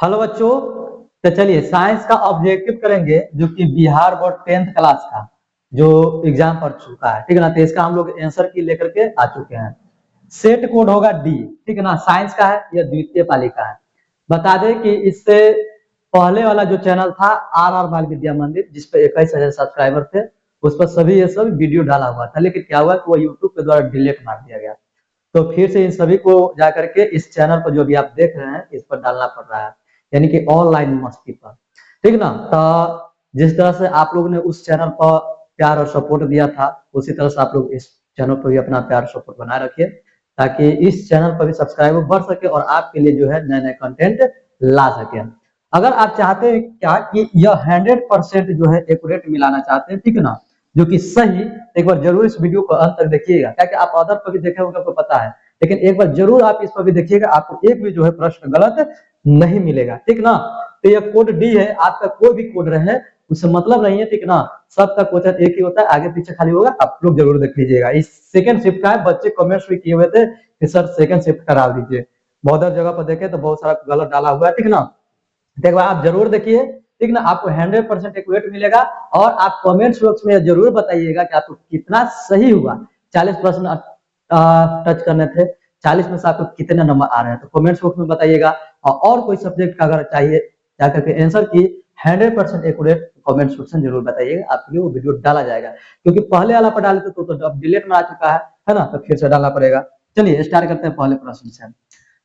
Hello बच्चों। तो चलिए साइंस का ऑब्जेक्टिव करेंगे जो कि बिहार बोर्ड 10th क्लास का जो एग्जाम पढ़ चुका है, ठीक है ना। तो इसका हम लोग आंसर की लेकर के आ चुके हैं। सेट कोड होगा डी, ठीक है ना। साइंस का है, यह द्वितीय पाली का है। बता दें कि इससे पहले वाला जो चैनल था आर आर बाल विद्या मंदिर, जिसपे 21,000 सब्सक्राइबर थे, उस पर सभी ये सब वीडियो डाला हुआ था, लेकिन क्या हुआ कि वो यूट्यूब के द्वारा डिलीट मार दिया गया। तो फिर से इन सभी को जाकर के इस चैनल पर जो भी आप देख रहे हैं इस पर डालना पड़ रहा है, यानी कि ऑनलाइन मस्ती पर, ठीक ना। तो जिस तरह से आप लोगों ने उस चैनल पर प्यार और सपोर्ट दिया था, उसी तरह से आप लोग इस चैनल पर भी अपना प्यार सपोर्ट बनाए रखिए, ताकि इस चैनल पर भी सब्सक्राइबर बढ़ सके और आपके लिए जो है नए नए कंटेंट ला सके। अगर आप चाहते हैं क्या कि यह 100% जो है एक्यूरेट मिलाना चाहते हैं, ठीक है ना, जो कि सही, एक बार जरूर इस वीडियो को अंत तक देखिएगा, क्या कि आप अदर पर भी देखे होंगे आपको पता है, लेकिन एक बार जरूर आप इस पर भी देखिएगा, आपको एक भी जो है प्रश्न गलत नहीं मिलेगा, ठीक ना। तो यह कोड डी है, आपका कोई भी कोड रहे उससे मतलब नहीं है, ठीक ना। सबका क्वेश्चन एक ही होता है, आगे पीछे खाली होगा, आप लोग जरूर देख लीजिएगा। इस सेकंड शिफ्ट का है, बच्चे कमेंट्स भी किए हुए थे कि सर सेकंड शिफ्ट करा दीजिए। बहुत जगह पर देखे तो बहुत सारा गलत डाला हुआ है, ठीक ना। एक बार आप जरूर देखिए, ठीक ना, आपको 100% एक्यूरेट मिलेगा। और आप कमेंट बॉक्स में जरूर बताइएगा कि आपको कितना सही हुआ। 40 प्रश्न टच करने थे, 40 में से आपको कितने नंबर आ रहे हैं, तो कमेंट बॉक्स में बताइएगा। और कोई सब्जेक्ट का अगर चाहिए क्या करके आंसर की 100% एक्यूरेट कमेंट सेक्शन जरूर बताइएगा, आपके लिए वो वीडियो डाला जाएगा। क्योंकि पहले वाला पर डाले थे तो अब डिलीट में आ चुका है ना, तो फिर से डालना पड़ेगा। चलिए स्टार्ट करते हैं पहले प्रश्न से।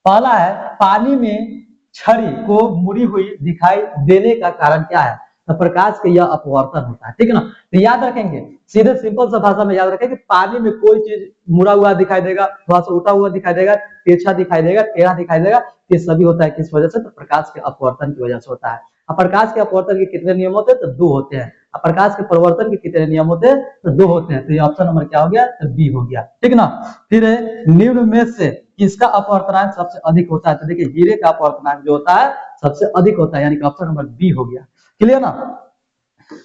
पहला है, पानी में छड़ी को मुड़ी हुई दिखाई देने का कारण क्या है। तो प्रकाश का यह अपवर्तन होता है, ठीक है ना। तो याद रखेंगे, सीधे सिंपल सा भाषा में याद रखें कि पानी में कोई चीज मुड़ा हुआ दिखाई देगा, थोड़ा सा उठा हुआ दिखाई देगा, तिरछा दिखाई देगा, टेढ़ा दिखाई देगा, ये सभी होता है किस वजह से, तो प्रकाश के अपवर्तन की वजह से होता है। अब प्रकाश के अपवर्तन के कितने नियम होते हैं, तो 2 होते हैं। अब प्रकाश के परिवर्तन के कितने नियम होते हैं, तो 2 होते हैं। तो ये ऑप्शन नंबर क्या हो गया, तो बी हो गया, ठीक ना। फिर निम्न में से किसका अपवर्तनांक सबसे अधिक होता है, तो देखिए हीरे का अपवर्तनांक जो होता है सबसे अधिक होता है, यानी कि ऑप्शन नंबर बी हो गया। क्लियर ना।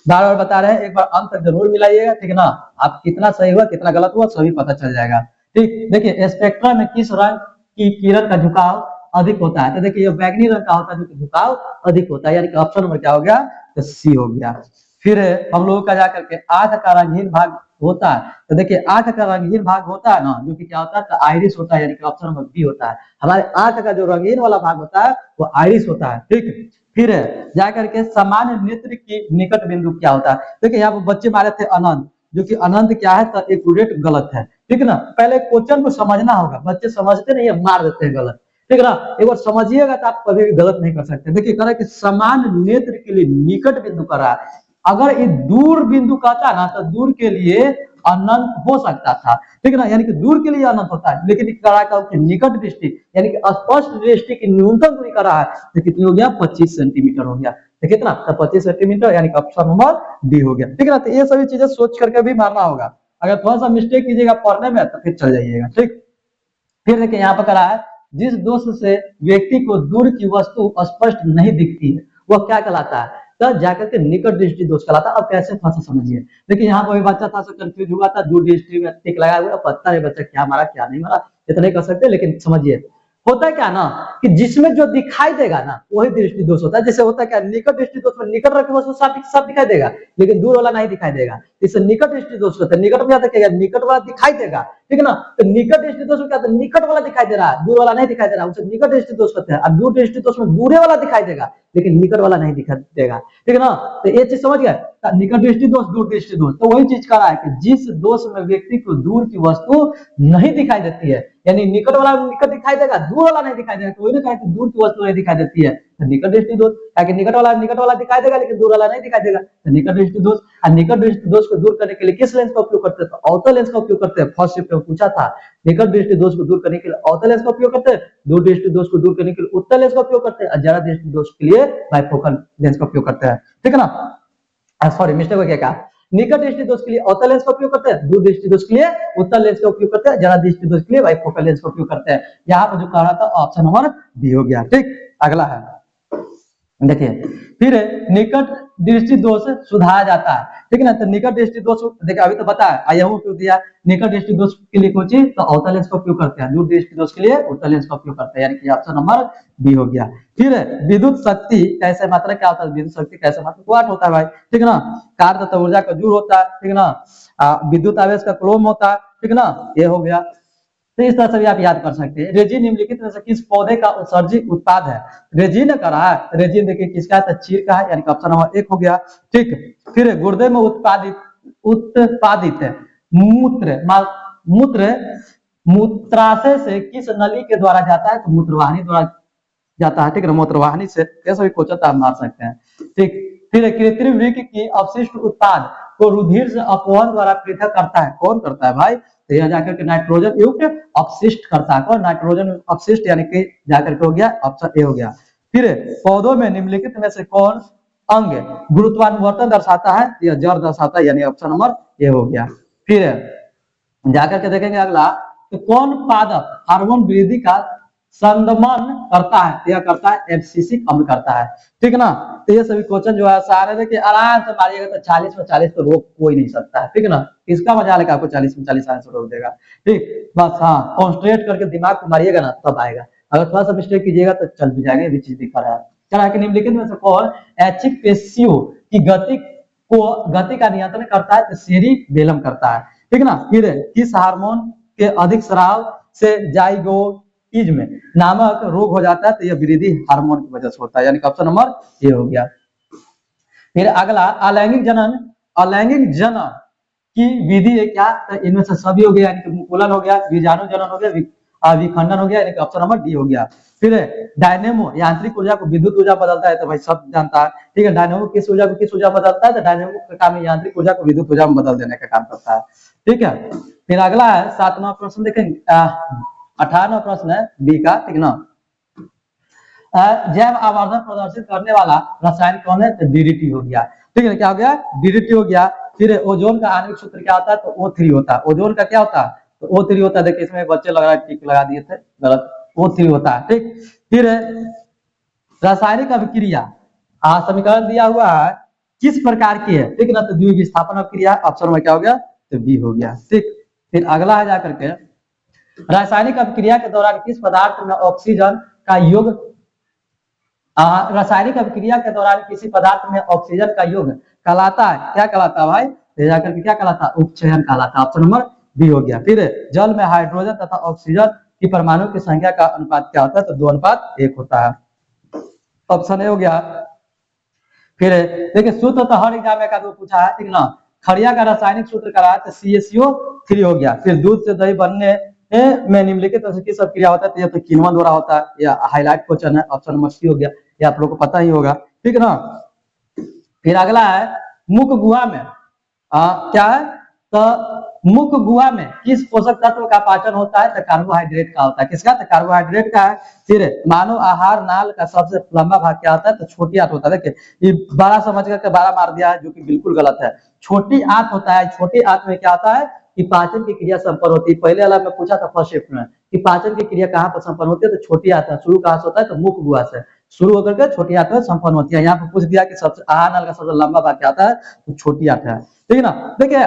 बार बार बता रहे हैं, एक बार अंत तक जरूर मिलाइएगा, ठीक ना। आप कितना सही हुआ कितना गलत हुआ सभी पता चल जाएगा। ठीक, देखिए स्पेक्ट्रम में किस रंग की किरण का झुकाव अधिक होता है, तो देखिए ये बैगनी रंग का होता है, जो कि झुकाव अधिक होता है, यानी कि ऑप्शन नंबर क्या हो गया, तो सी हो गया। फिर हम लोगों का जाकर के आंख का रंगहीन भाग होता है, तो देखिए आंख का रंगहीन भाग होता है ना, जो कि क्या होता है, तो आइरिस होता है, यानी कि ऑप्शन नंबर बी होता है। हमारे आंख का जो रंगीन वाला भाग होता है वो आइरिस होता है, ठीक। फिर जाकर के सामान्य नेत्र की निकट बिंदु क्या होता है, देखिए यहाँ पर बच्चे मारे थे अनंत, जो कि अनंत क्या है, तो एक्यूरेट गलत है, ठीक ना। पहले क्वेश्चन को समझना होगा, बच्चे समझते नहीं है, मार देते हैं गलत, ठीक ना। एक बार समझिएगा तो आप कभी भी गलत नहीं कर सकते। देखिए कह रहा है कि समान नेत्र के लिए निकट बिंदु कर रहा है, अगर ये दूर बिंदु कहता ना तो दूर के लिए अनंत हो सकता था, ठीक है ना, यानी कि दूर के लिए अनंत होता है, लेकिन निकट दृष्टि यानी कि स्पष्ट दृष्टि की न्यूनतम दूरी कर रहा है, तो कितनी हो गया, 25 सेंटीमीटर हो गया। तो कितना, तो 25 सेंटीमीटर, यानी कि ऑप्शन नंबर डी हो गया, ठीक है ना। तो ये सभी चीजें सोच करके भी मारना होगा, अगर थोड़ा सा मिस्टेक कीजिएगा पढ़ने में तो फिर चल जाइएगा, ठीक। फिर देखिए यहाँ पर करा है, जिस दोष से व्यक्ति को दूर की वस्तु स्पष्ट नहीं दिखती है वह क्या कहलाता है, तब जाकर के निकट दृष्टि दोष कहलाता है। अब कैसे फंसा समझिए, देखिए यहाँ पर बच्चा था कंफ्यूज हुआ था, दूर दृष्टि में टिक लगा हुआ, पता नहीं बच्चा क्या मारा क्या नहीं मारा, इतना ही कर सकते, लेकिन समझिए होता है क्या ना, कि जिसमें जो दिखाई देगा ना वही दृष्टि दोष होता है। जैसे होता है क्या, निकट दृष्टि दोष में निकट रखे वस्तु साफ दिखाई देगा, लेकिन दूर वाला नहीं दिखाई देगा, इसे निकट दृष्टि दोष होता है। निकट में क्या दिखेगा, निकट वाला दिखाई देगा, ठीक है ना। तो निकट दृष्टि दोष में क्या, निकट वाला दिखाई दे रहा है, दूर वाला नहीं दिखाई दे रहा, उसे निकट दृष्टि दोष होता है। और दूर दृष्टि दोष में दूरे वाला दिखाई देगा, लेकिन निकट वाला नहीं दिखाई देगा, ठीक है ना। तो ये चीज समझ गए, निकट दृष्टि दोष दूर दृष्टि दोष, तो वही चीज कह रहा है कि जिस दोष में व्यक्ति को दूर की वस्तु नहीं दिखाई देती है, यानी निकट वाला निकट दिखाई देगा, दूर वाला नहीं दिखाई देगा, तो वही ना कहा कि दूर की वस्तु नहीं दिखाई देती है, तो निकट दृष्टि दोष, ताकि निकट वाला दिखाई देगा लेकिन दूर वाला नहीं दिखाई देगा, तो निकट दृष्टि दोष। और निकट दृष्टि दोष को दूर करने के लिए किस लेंस का उपयोग करते हैं, तो अवतल लेंस का उपयोग करते हैं। फर्स्ट शिफ्ट में पूछा था, निकट दृष्टि दोष को दूर करने के लिए अवतल लेंस का उपयोग करते हैं, दूर दृष्टि दोष को दूर करने के लिए उत्तल लेंस का उपयोग करते हैं, और जरा दृष्टि दोष के लिए बाइफोकल लेंस का उपयोग करते हैं, ठीक है ना। सॉरी मिस्टेक हो गया, क्या, निकट दृष्टि दोष के लिए अवतल लेंस का उपयोग करते हैं, दूर दृष्टि दोष के लिए उत्तल लेंस का उपयोग करते हैं, जरा दृष्टि दोष के लिए बाइफोकल लेंस का उपयोग करते हैं। यहाँ पर जो कह रहा था ऑप्शन नंबर बी हो गया, ठीक। अगला है, देखिए, फिर निकट दृष्टि दोष सुधारा जाता है, ठीक है ना। तो निकट दृष्टि दोष, देखिए अभी तो बता आया हूँ क्यों दिया, निकट दृष्टि दोष के लिए कोई चीज तो अवतल लेंस का उपयोग करते हैं, दूर दृष्टि दोष के लिए उत्तल लेंस का उपयोग करते हैं, यानी कि ऑप्शन नंबर बी हो गया। फिर विद्युत शक्ति कैसे मात्रा, क्या होता है विद्युत शक्ति कैसे मात्रा, वाट होता है भाई, ठीक है ना। कार्य तथा ऊर्जा का जूल होता है, ठीक है ना। विद्युत आवेश का कुलॉम होता है, ठीक है ना, ये हो गया। तो इस तरह से भी आप याद कर सकते हैं। रेजिन निम्नलिखित में से किस पौधे का उत्सर्जित उत्पाद है, रेजिन का रहा है, रेजिन देखिए किसका है, चीड़ का है, यानी कि ऑप्शन नंबर 1 हो गया, ठीक। फिर गुर्दे में उत्पादित उत्पादित है मूत्र, मूत्र मूत्राशय से किस नली के द्वारा जाता है, तो मूत्रवाहिनी द्वारा जाता है, ठीक है, मूत्रवाहिनी से, ऐसा भी क्वेश्चन आप मार सकते हैं, ठीक। फिर कृत्रिम वृक्क की अवशिष्ट उत्पाद को रुधिर से अपवहन द्वारा पृथक करता है, कौन करता है भाई, तो यह जाकर के नाइट्रोजन युक्त अपशिष्ट करता है, कौन, नाइट्रोजन अपशिष्ट, यानी कि जाकर के हो गया ऑप्शन ए हो गया। फिर पौधों में निम्नलिखित में से कौन अंग गुरुत्वानुवर्तन दर्शाता है, या जड़ दर्शाता है, यानी ऑप्शन नंबर ए हो गया। फिर जाकर के देखेंगे अगला, तो कौन पादप हार्मोन वृद्धि का संदमन करता है, यह करता है एब्सिसिक अम्ल करता है, ठीक है ना। तो ये सभी क्वेश्चन जो है सारे देखिए आराम से मारिएगा, तो 40 में 40 तो रोक कोई नहीं सकता है, ठीक है ना। इसका मजा लेगा आपको 40 में 40 आंसर रोक देगा, ठीक। बस हाँ, कॉन्सेंट्रेट करके दिमाग को मारिएगा ना तब आएगा, अगर थोड़ा सा मिस्टेक कीजिएगा तो चल भी जाएगा, ये भी चीज दिखा रहा है। चला कि निम्नलिखित में से कौन ऐच्छिक पेशियों की गति का नियंत्रण करता है, तो सेरिबेलम करता है, ठीक है ना। फिर किस हार्मोन के अधिक स्राव से जाइगोटिज्म नामक रोग हो जाता है, तो यह वृद्धि हार्मोन की वजह से होता है, यानी कि ऑप्शन नंबर ए हो गया। फिर अगला अलैंगिक जनन की विधि है क्या, तो इनमें से सभी हो गया, यानी कि मुकुलन हो गया, बीजाणु जनन हो गया, विखंडन हो गया, यानी कि ऑप्शन नंबर डी हो गया। फिर डायनेमो यांत्रिक ऊर्जा को विद्युत ऊर्जा बदलता है, तो भाई सब जानता है, ठीक है। डायनेमो किस ऊर्जा को किस ऊर्जा बदलता है, तो डायनेमो का काम यांत्रिक ऊर्जा को विद्युत ऊर्जा में बदल देने का काम करता है, ठीक है। फिर अगला है 7वां प्रश्न देखेंगे, 18वां प्रश्न है बी का, ठीक ना। जैव आवर्धन प्रदर्शित करने वाला रसायन कौन है, तो डीडीटी हो गया, ठीक है, क्या हो गया, डीडीटी हो गया। फिर ओजोन का आणविक सूत्र क्या होता है, तो O3 होता है, ओजोन का क्या होता है, तो O3 होता है। देखिए इसमें बच्चे लग रहा है टिक लगा दिए थे, गलत, O3 होता है, ठीक। फिर रासायनिक अभिक्रिया समीकरण दिया हुआ है किस प्रकार की है, ठीक है ना, तो द्विविस्थापन अभिक्रिया, ऑप्शन में क्या हो गया, तो बी हो गया, ठीक। फिर अगला है जाकर के रासायनिक अभिक्रिया के दौरान किस पदार्थ में ऑक्सीजन का योग, रासायनिक अभिक्रिया के दौरान किसी पदार्थ में ऑक्सीजन का योग कहलाता है, क्या कहलाता है भाई, तो जाकर के क्या कहलाता है, उपचयन कहलाता है, ऑप्शन नंबर बी हो गया। फिर जल में हाइड्रोजन तथा ऑक्सीजन की परमाणु की संख्या का अनुपात क्या होता है, तो 2:1 होता है, ऑप्शन ए हो गया। फिर देखिए सूत्र तो हर एग्जाम में का दो पूछा है, ठीक ना। खड़िया का रासायनिक सूत्र करा है, तो CaCO3 हो गया। फिर दूध से दही बनने में निम्नलिखित किस क्रिया होता है, तो ये तो किण्वन द्वारा होता है, या हाईलाइट क्वेश्चन है, ऑप्शन नंबर सी हो गया, ये आप लोग को पता ही होगा, ठीक है ना। फिर अगला है मुख गुहा में क्या है, तो मुख गुहा में किस पोषक तत्व का पाचन होता है, तो कार्बोहाइड्रेट का होता है, किसका, तो कार्बोहाइड्रेट का है। फिर मानव आहार नाल का सबसे लंबा भाग क्या होता है, तो छोटी आंत होता है। देखिए ये 12 समझ करके 12 मार दिया है, जो कि बिल्कुल गलत है, छोटी आंत होता है। छोटी आंत में क्या होता है कि पाचन की क्रिया संपन्न होती है। पहले वाला में पूछा था फर्स्ट शिफ्ट में कि पाचन की क्रिया कहाँ पर संपन्न होती है, तो छोटी आंत है, शुरू कहाँ से होता है, तो मुख गुहा से शुरू होकर के छोटी आंत में संपन्न होती है। यहाँ पे पूछ दिया कि सबसे आहार नाल का सबसे लंबा भाग क्या आता है, तो छोटी आंत है, ठीक है ना। देखिए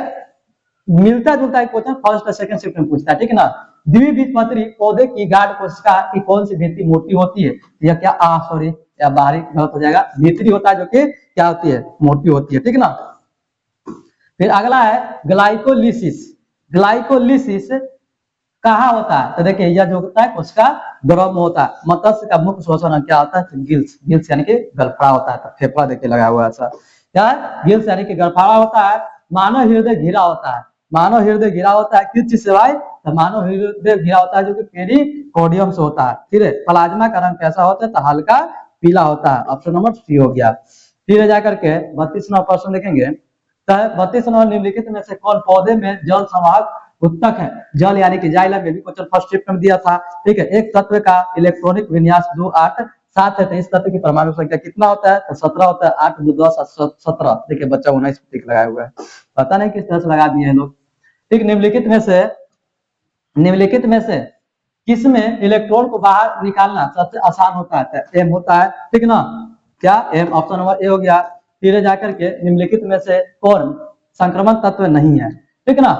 मिलता जुलता एक क्वेश्चन फर्स्ट और सेकंड शिफ्ट में पूछता है, ठीक है ना। द्विबीजपत्री पौधे की गाढ़ कोशिका की कौन सी भित्ति मोटी होती है, या क्या सॉरी या बाहरी गलत हो जाएगा, भीतरी होता है जो कि क्या होती है, मोटी होती है, ठीक है ना। फिर अगला है ग्लाइकोलिसिस, ग्लाइकोलिसिस कहाँ होता है, तो देखिए यह जो होता है कोशिका द्रव में होता है। मत्स्य का मुख्य शोषण क्या होता है, तो गिल्स, गिल्स यानी कि गलफड़ा होता है, तो फेफड़ा देखिए लगा हुआ है ऐसा, क्या है, गिल्स यानी कि गलफड़ा होता है। मानव हृदय घिरा होता है, मानव हृदय घिरा होता है किस चीज से भाई, तो मानव हृदय घिरा होता है जो कि पेरिकोर्डियम से होता है। फिर प्लाज्मा का रंग कैसा होता है, तो हल्का पीला होता है, ऑप्शन नंबर सी हो गया। फिर जाकर के 32वां प्रश्न देखेंगे, 32वां निम्नलिखित में से कौन पौधे में जल संवाहक उत्तक है, जल यानी कि जाइलम में भी क्वेश्चन फर्स्ट शिफ्ट में दिया था, ठीक है। एक तत्व का इलेक्ट्रॉनिक विन्यास 2 8 7 है, तो इस तत्व की परमाणु संख्या कितना होता है, तो 17 होता है, 8 2 10 17। देखिए बच्चा 19 टिक लगाया हुआ है, पता नहीं किस तरह से लगा दिए हैं लोग, ठीक। निम्नलिखित में से किसमें इलेक्ट्रॉन को बाहर निकालना सबसे आसान होता है, एम होता है, ठीक ना। क्या एम, ऑप्शन नंबर ए हो गया। फिर जाकर के निम्नलिखित में से कौन संक्रमण तत्व नहीं है, ठीक ना।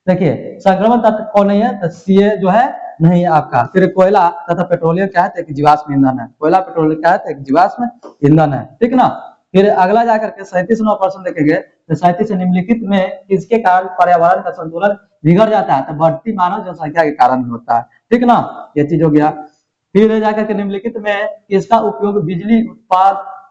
देखिए संक्रमण तत्व कौन नहीं है, तो सीए जो है नहीं है आपका। फिर कोयला तथा पेट्रोलियम क्या है, तो एक जीवाश्म ईंधन है। कोयला पेट्रोलियम क्या है, तो एक जीवाश्म ईंधन है, ठीक ना। फिर अगला जाकर के 37वां प्रश्न देखेंगे, तो 37 निम्नलिखित में किसके कारण पर्यावरण का संतुलन बिगड़ जाता है, तो बढ़ती मानव जनसंख्या के कारण होता है, ठीक ना। ये चीज हो गया। फिर जाकर के निम्नलिखित में किसका उपयोग बिजली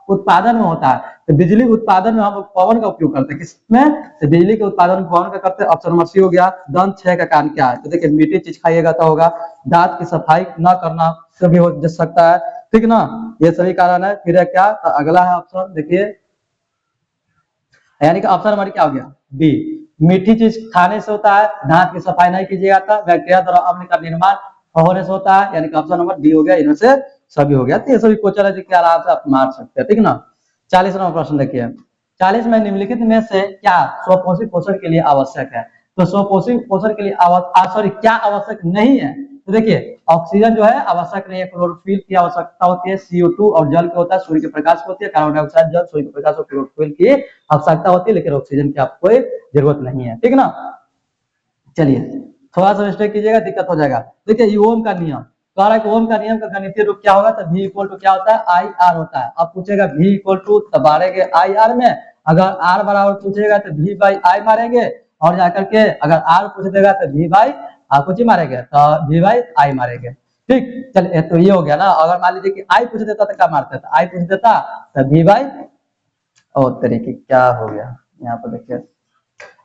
उत्पादन में होता है, तो बिजली उत्पादन में हम लोग पवन का उपयोग करते हैं। किसमें, तो बिजली के उत्पादन में पवन का करते हैं। ऑप्शन नंबर सी हो गया। दंत क्षय का कारण क्या है, तो देखिए मीठी चीज खाइएगा तो होगा। दांत की सफाई न करना से भी हो सकता है, ठीक ना। ये सभी कारण है। फिर क्या, तो अगला है ऑप्शन देखिए, यानी कि ऑप्शन नंबर क्या हो गया, बी। मीठी चीज खाने से होता है, दांत की सफाई नहीं कीजिएगा तो बैक्टीरिया द्वारा अम्ल का निर्माण होने से होता है, यानी कि ऑप्शन नंबर डी हो गया। इनमें से सभी हो गया। तो ये सभी क्वेश्चन है जो आराम से आप मार सकते हैं, ठीक ना। 40 नंबर प्रश्न देखिए, 40 में निम्नलिखित में से क्या स्वपोषी पोषण के लिए आवश्यक है, तो स्वपोषी पोषण के लिए सॉरी क्या आवश्यक नहीं है, तो देखिए ऑक्सीजन जो है आवश्यक नहीं है, क्लोरोफिल की आवश्यकता होती है, CO2 और जल की होता है, सूर्य के प्रकाश की होती है, कार्बन डाइऑक्साइड जल, सूर्य के प्रकाश और क्लोरोफिल की आवश्यकता होती है, लेकिन ऑक्सीजन की आपको कोई जरूरत नहीं है, ठीक ना। चलिए थोड़ा सा मिस्टेक कीजिएगा, दिक्कत हो जाएगा। देखिए ओम का नियम कह रहा है कि ओम का नियम का गणितीय रूप क्या होगा, तो V इक्वल टू क्या होता है, आई आर होता है। अब पूछेगा V इक्वल टू, तो मारेंगे आई आर में, अगर आर बराबर पूछेगा तो V बाई आई मारेंगे, और जाकर के अगर आर पूछ देगा तो V बाई कुछ ही मारेंगे, तो V बाई आई मारेंगे, ठीक। चलिए तो ये हो गया ना। अगर मान लीजिए कि आई पूछ देता तो क्या मारता था, आई पूछ देता तो V बाई, और तरीके क्या हो गया यहाँ पर देखिए,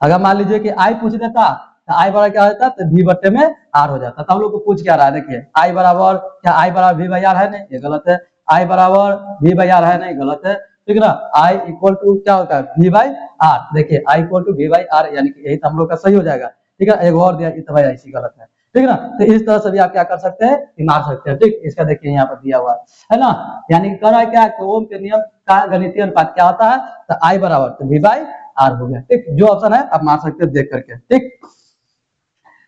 अगर मान लीजिए कि आई पूछ देता तो आई बराबर क्या होता, तो V बट्टे में आर हो जाता। तो हम लोग को पूछ क्या रहा है, देखिए आई बराबर क्या, आई बराबर V बाई आर है नहीं, ये गलत है। आई बराबर V बाई आर है नहीं, गलत है, ठीक ना। आई इक्वल टू क्या होता है, V बाई आर। देखिए I equal to V by R, यानी कि यही तो हम लोग का सही हो जाएगा, ठीक है। एक और दिया तो भाई ऐसी गलत है, ठीक ना। तो इस तरह से भी आप क्या कर सकते हैं, मार सकते हैं, ठीक। इसका देखिए यहाँ पर दिया हुआ है ना, यानी कह रहा है क्या, ओम के नियम का गणितीय अनुपात क्या होता है, तो आई बराबर तो V बाई आर हो गया, ठीक। जो ऑप्शन है आप मार सकते हैं देख करके, ठीक।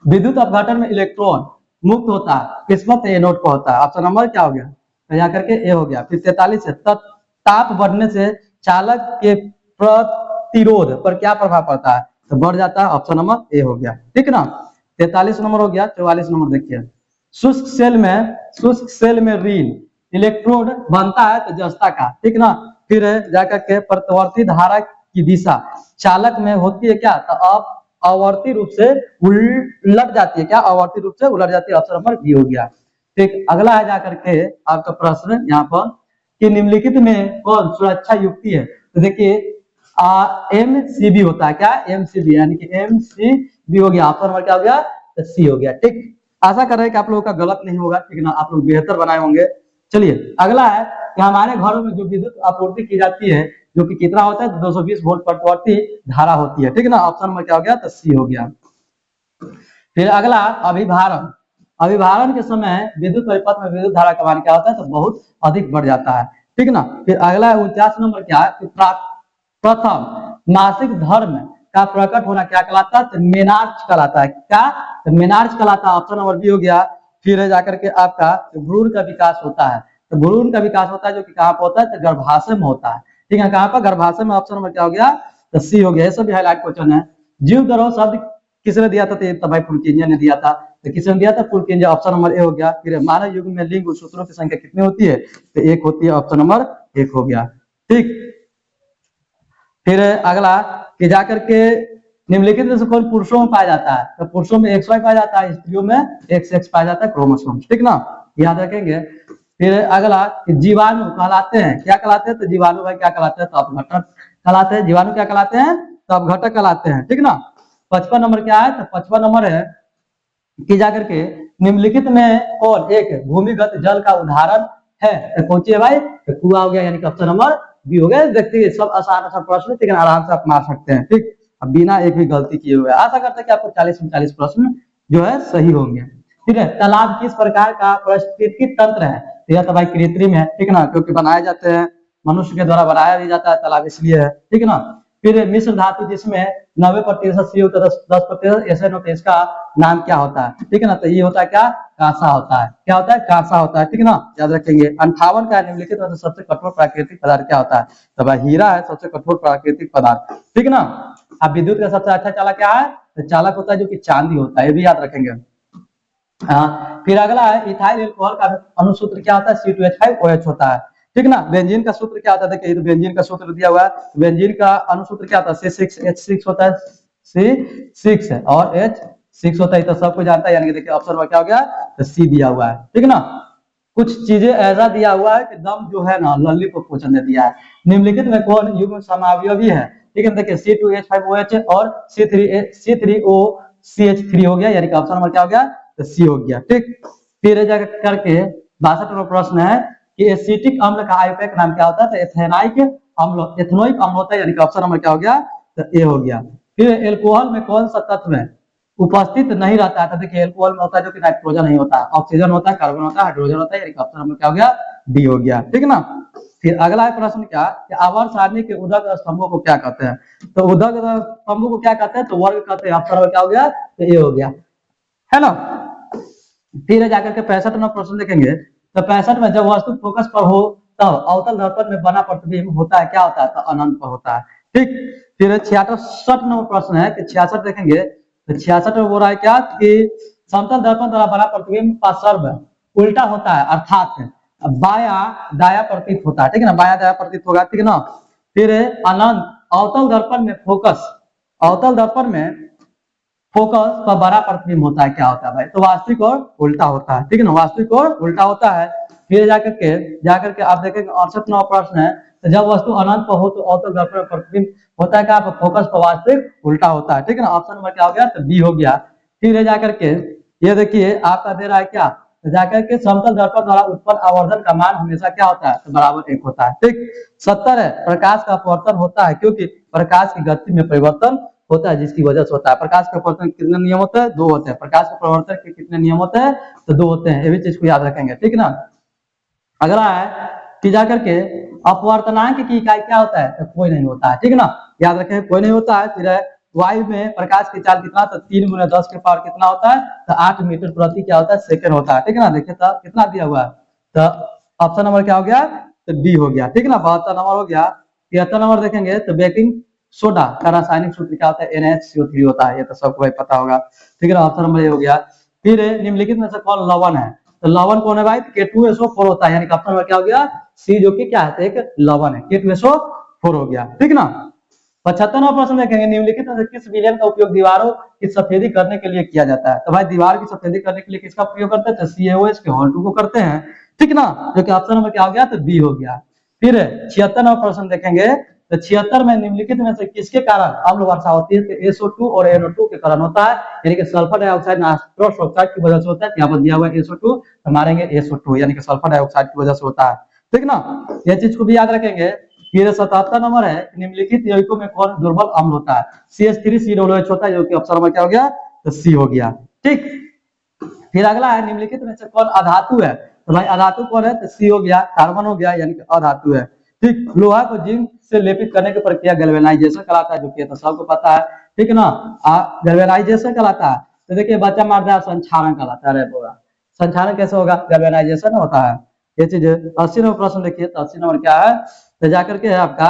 विद्युत अपघटन में इलेक्ट्रॉन मुक्त होता है, किस्मत एनोड को होता है। ऑप्शन नंबर क्या हो गया, तो यहाँ करके ए हो गया। फिर 43 है, ताप बढ़ने से चालक के प्रतिरोध पर क्या प्रभाव पड़ता है, तो बढ़ जाता है। ऑप्शन नंबर ए हो गया, ठीक ना। 43 नंबर हो गया। 44 नंबर देखिए, शुष्क सेल में ऋण इलेक्ट्रोड बनता है तो जस्ता का, ठीक ना। फिर जाकर के प्रतिवर्ती धारा की दिशा चालक में होती है क्या, तो अब आवर्ती रूप से उलट जाती है, क्या आवर्ती रूप से उलट जाती है। ऑप्शन नंबर बी हो गया, ठीक। अगला है जाकर के आपका प्रश्न यहाँ पर कि निम्नलिखित में कौन सुरक्षा युक्ति है, तो देखिए MCB होता है, क्या MCB, यानी कि MCB हो गया। ऑप्शन नंबर क्या हो गया, तो सी हो गया, ठीक। आशा कर रहे हैं कि आप लोगों का गलत नहीं होगा, ठीक ना, आप लोग बेहतर बनाए होंगे। चलिए अगला है कि हमारे घरों में जो विद्युत आपूर्ति की जाती है, जो कि कितना होता है, 220 वोल्ट प्रतिवर्ती धारा होती है, ठीक ना। ऑप्शन नंबर क्या हो गया, तो सी हो गया। फिर अगला अभिभारण, अभिभारण के समय विद्युत परिपथ में विद्युत धारा का मान क्या होता है, तो बहुत अधिक बढ़ जाता है, ठीक ना। फिर अगला 49 नंबर क्या है, प्रथम मासिक धर्म का प्रकट होना क्या कहलाता है, तो मेनार्च कहलाता है, क्या, तो मेनार्च कहलाता है। ऑप्शन नंबर बी हो गया। फिर जाकर के आपका भ्रूण का विकास होता है, तो भ्रूण का विकास होता है जो कि कहाँ पर होता है, तो गर्भाशय में होता है, ठीक है। कहाँ पर, गर्भाशय में। ऑप्शन नंबर क्या हो गया, तो सी हो गया। ये सब भी हाईलाइट क्वेश्चन है। जीव दरो शब्द किसने दिया था, तो भाई पुलकेंजिया ने दिया था, तो किसने दिया था, पुलकेंजिया। ऑप्शन नंबर ए हो गया। फिर मानव युग में लिंग सूत्रों की संख्या कितनी होती है, तो एक होती है। ऑप्शन नंबर एक हो गया, ठीक। फिर अगला कि जाकर के निम्नलिखित में से कौन पुरुषों में पाया जाता है, तो पुरुषों में XY पाया जाता है, स्त्रियों में XX पाया जाता है, क्रोमोसोम, ठीक ना, याद रखेंगे। फिर अगला जीवाणु कहलाते हैं, क्या कहलाते हैं, तो जीवाणु भाई क्या कहलाते हैं, तो अपघटक कहलाते हैं। जीवाणु क्या कहलाते हैं, तो अपघटक कहलाते हैं, ठीक ना। 55 नंबर क्या है, तो 55 नंबर है कि जाकर के निम्नलिखित में कौन एक भूमिगत जल का उदाहरण है, तो कौन सी है भाई, तो कुआं हो गया, यानी कि ऑप्शन नंबर बी हो गया। देखिए सब आसान आसान प्रश्न, लेकिन आराम से आप मार सकते हैं, ठीक, अब बिना एक भी गलती किए हुए। आशा करते हैं कि आपको 40-39 प्रश्न जो है सही होंगे, ठीक है। तालाब किस प्रकार का पारिस्थितिकी तंत्र है, तो यह तो भाई कृत्रिम है, ठीक ना, क्योंकि बनाए जाते हैं, मनुष्य के द्वारा बनाया भी जाता है तालाब, इसलिए है, ठीक ना। फिर मिश्र धातु जिसमें 90% सी होता है, 10% ऐसे होता है, इसका नाम क्या होता है, ठीक है ना। तो ये होता है क्या, कांसा होता है, क्या होता है, कांसा होता है, ठीक है ना, याद रखेंगे। 58 का निम्नलिखित में से सबसे कठोर प्राकृतिक पदार्थ क्या होता है, तो भाई हीरा है सबसे कठोर प्राकृतिक पदार्थ, ठीक है ना। अब विद्युत का सबसे अच्छा चालक क्या है, तो चालक होता है जो कि चांदी होता है, ये भी याद रखेंगे। फिर अगला है इथाइल एल्कोहल का अनुसूत्र क्या होता है, C2H5OH होता है, ठीक ना। बेंजीन का सूत्र क्या होता है, देखिए तो बेंजीन का सूत्र दिया हुआ है, बेंजीन का अनुसूत्र क्या होता है, C6H6 होता है, C6 है और H6 होता है, तो सबको जानता है, यानी कि देखिए ऑप्शन में क्या हो गया, तो C दिया हुआ है, ठीक ना। कुछ चीजें ऐसा दिया हुआ है कि दम जो है ना लल्ली को क्वेश्चन दे दिया है, निम्नलिखित में कौन युग्म समावयवी है, ठीक है, देखिए C2H5OH और C3OCH3 हो गया, यानी कि ऑप्शन नंबर क्या हो गया, तो सी हो गया, ठीक। फिर जाकर करके 62 नंबर प्रश्न है कि एसिटिक अम्ल का आयुर्वेदिक नाम क्या होता है, तो एथेनाइक अम्ल, एथनोइक अम्ल होता है, यानी कि ऑप्शन नंबर क्या हो गया, तो ए हो गया। फिर एल्कोहल में कौन सा तत्व है उपस्थित नहीं रहता है, तो देखिए एल्कोहल में होता है जो कि नाइट्रोजन नहीं होता, ऑक्सीजन होता है, कार्बन होता है, हाइड्रोजन होता है, यानी कि ऑप्शन नंबर क्या हो गया, डी हो गया, ठीक ना। फिर अगला है प्रश्न क्या, कि आवर्त सारणी के उदक स्तंभों को क्या कहते हैं, तो उदक स्तंभों को क्या कहते हैं, तो वर्ग कहते हैं, ऑप्शन नंबर क्या हो गया, तो ए हो गया, है ना। फिर जाकर के 65 नंबर प्रश्न देखेंगे, तो 65 में जब वस्तु फोकस पर हो तब अवतल दर्पण में बना प्रतिबिंब होता है, क्या होता है, तो अनंत पर होता है, ठीक। फिर 66 नंबर प्रश्न है कि 66 देखेंगे, तो 66 में बोल रहा है क्या कि समतल दर्पण द्वारा बना प्रतिबिंब का सर्व उल्टा होता है, अर्थात बाया दाया प्रतीत होता है, ठीक है ना, बाया दाया प्रतीत होगा, ठीक है ना। फिर अनंत अवतल दर्पण में फोकस, अवतल दर्पण में फोकस पर बड़ा प्रतिबिंब होता है, क्या होता है भाई, तो वास्तविक और उल्टा होता है, ठीक है ना, वास्तविक और उल्टा होता है। फिर जाकर के आप देखेंगे 68 नंबर प्रश्न है, तो जब वस्तु अनंत पर हो तो अवतल दर्पण में प्रतिबिंब होता है क्या, फोकस पर वास्तविक उल्टा होता है, ठीक है ना, ऑप्शन नंबर क्या हो गया, तो बी हो गया। फिर जाकर के ये देखिए आपका दे रहा है क्या, तो जाकर के समतल दर्पण द्वारा उत्पन्न आवर्धन का मान हमेशा क्या होता है, तो बराबर 1 होता है, ठीक। 70 है प्रकाश का अपवर्तन होता है क्योंकि प्रकाश की गति में परिवर्तन होता है, जिसकी वजह से होता है। प्रकाश का परिवर्तन कितने नियम होते हैं, 2 होते हैं, प्रकाश के परिवर्तन के कितने नियम होते हैं, तो 2 होते हैं, ये भी चीज को याद रखेंगे, ठीक ना। अगला है कि जाकर के अपवर्तनांक की इकाई क्या होता है, तो कोई नहीं होता है, ठीक ना, याद रखें कोई नहीं होता है। फिर वायु में प्रकाश की चाल कितना, तो 3 × 10 के पावर कितना होता है, तो 8 मीटर प्रति क्या होता है, सेकंड होता है, ठीक है ना। देखिए तो कितना दिया हुआ है, तो ऑप्शन नंबर क्या हो गया, तो डी हो गया, ठीक है ना। 72 नंबर हो गया। 73 नंबर देखेंगे, तो बेकिंग सोडा का रासायनिक सूत्र क्या होता है, NaCO3 होता है, ये तो सबको भाई पता होगा, ठीक है ना, ऑप्शन नंबर ये हो गया। फिर निम्नलिखित में से कौन लवण है, तो लवण कौन है भाई, K2SO4 होता है, यानी कि ऑप्शन नंबर क्या हो गया, सी, जो कि क्या है, एक लवण है, K2SO4 हो गया, ठीक ना। 75वां प्रश्न देखेंगे, निम्नलिखित में से किस विलयन का उपयोग दीवारों की सफेदी करने के लिए किया जाता है, तो भाई दीवार की सफेदी करने के लिए किसका उपयोग करते हैं, तो CaOH के Hall2 को करते हैं, ठीक ना, जो कि ऑप्शन नंबर क्या हो गया, तो बी हो गया। फिर 76वां प्रश्न देखेंगे, तो 76 में निम्नलिखित में से किसके कारण अम्ल वर्षा होती है, तो SO2 और NO2 के कारण होता है, यानी कि सल्फर डाइऑक्साइड नाइट्रस ऑक्साइड की वजह से होता है, यहाँ पर दिया हुआ है SO2, तो मारेंगे SO2, यानी कि सल्फर डाइऑक्साइड की वजह से होता है, ठीक ना, ये चीज को भी याद रखेंगे। फिर 77 नंबर है, निम्नलिखित यौगिकों में कौन दुर्बल अम्ल होता है, CH3COOH होता है, जो कि ऑप्शन नंबर क्या हो गया, तो सी हो गया, ठीक। फिर अगला है, निम्नलिखित में से कौन अधातु है, तो भाई अधातु कौन है, तो सी हो गया, कार्बन हो गया, यानी कि अधातु है, ठीक। लोहा को जिंक से लेपित करने की प्रक्रिया गैल्वेनाइजेशन कहलाता है, जो कि तो सबको पता है, ठीक है ना, गैल्वेनाइजेशन कहलाता है। तो देखिए बच्चा मार दिया संक्षारण कहलाता है, पूरा संक्षारण कैसे होगा, गैल्वेनाइजेशन होता है, ये चीज। 80 नंबर प्रश्न देखिए, तो 80 नंबर क्या है, तो जाकर के है आपका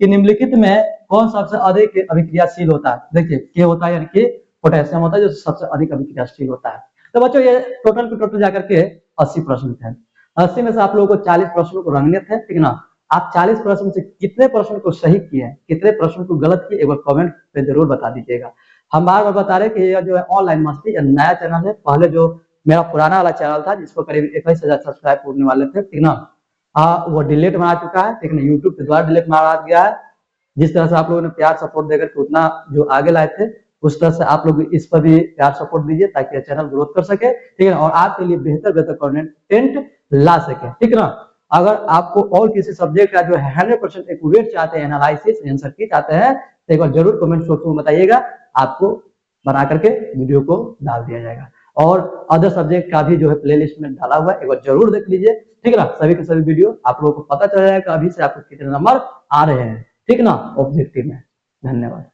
कि निम्नलिखित में कौन सबसे अधिक अभिक्रियाशील होता है, देखिए के होता है, यानी कि पोटेशियम होता है, जो सबसे अधिक अभिक्रियाशील होता है। तो बच्चों ये टोटल जाकर के 80 प्रश्न थे, 80 में से आप लोगों को 40 प्रश्नों को रंगने थे, ठीक ना। आप 40 प्रश्न से कितने प्रश्न को सही किए, कितने प्रश्न को गलत किए, एक बार कमेंट पे जरूर बता दीजिएगा। हम बार बार बता रहे कि ये जो है ऑनलाइन मस्ती या नया चैनल है, पहले जो मेरा पुराना वाला चैनल था जिसको करीब 21,000 सब्सक्राइब होने वाले थे, ठीक ना, वो डिलीट मारा चुका है, ठीक ना, यूट्यूब के द्वारा डिलीट मारा गया है। जिस तरह से आप लोगों ने प्यार सपोर्ट देकर के उतना जो आगे लाए थे, उस तरह से आप लोग इस पर भी प्यार सपोर्ट दीजिए, ताकि ये चैनल ग्रोथ कर सके, ठीक है ना, और आपके लिए बेहतर कंटेंट ला सके, ठीक है ना। अगर आपको और किसी सब्जेक्ट का जो है 100% एक्यूरेट चाहते हैं, एनालिसिस आंसर की चाहते हैं, तो एक बार जरूर कमेंट बॉक्स में बताइएगा, आपको बना करके वीडियो को डाल दिया जाएगा। और अदर सब्जेक्ट का भी जो है प्लेलिस्ट में डाला हुआ है, एक बार जरूर देख लीजिए, ठीक है ना। सभी के सभी वीडियो आप लोगों को पता चल जाएगा अभी से आपको कितने नंबर आ रहे हैं, ठीक ना, ऑब्जेक्टिव में। धन्यवाद।